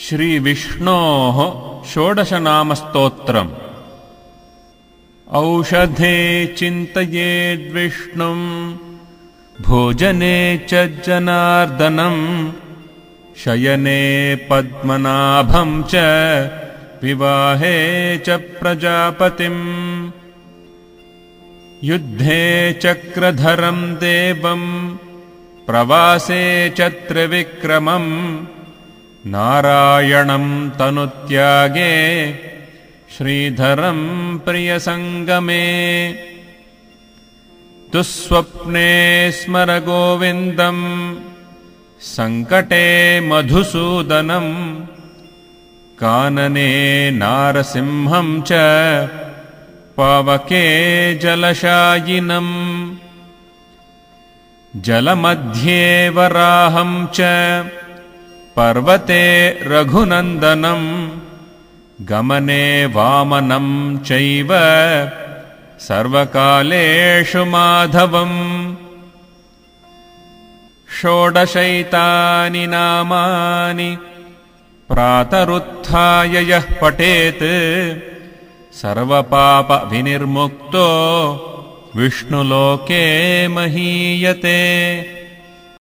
श्रीविष्णोः षोडशनामस्तोत्रम्। औषधे चिन्तयेद्विष्णुम् भोजने च जनार्दनम् शयने पद्मनाभम् च विवाहे च प्रजापतिम् युद्धे चक्रधरम् देवम् प्रवासे च त्रिविक्रमम् नारायणम् तनुत्यागे श्रीधरम् प्रियसङ्गमे दुःस्वप्ने स्मर गोविन्दम् सङ्कटे मधुसूदनम् कानने नारसिंहम् च पावके जलशायिनम् जलमध्ये वराहम् च पर्वते रघुनन्दनम् गमने वामनम् चैव सर्वकालेषु माधवम् षोडशैतानि नामानि प्रातरुत्थाय यः पठेत् सर्वपापविनिर्मुक्तो विष्णुलोके महीयते।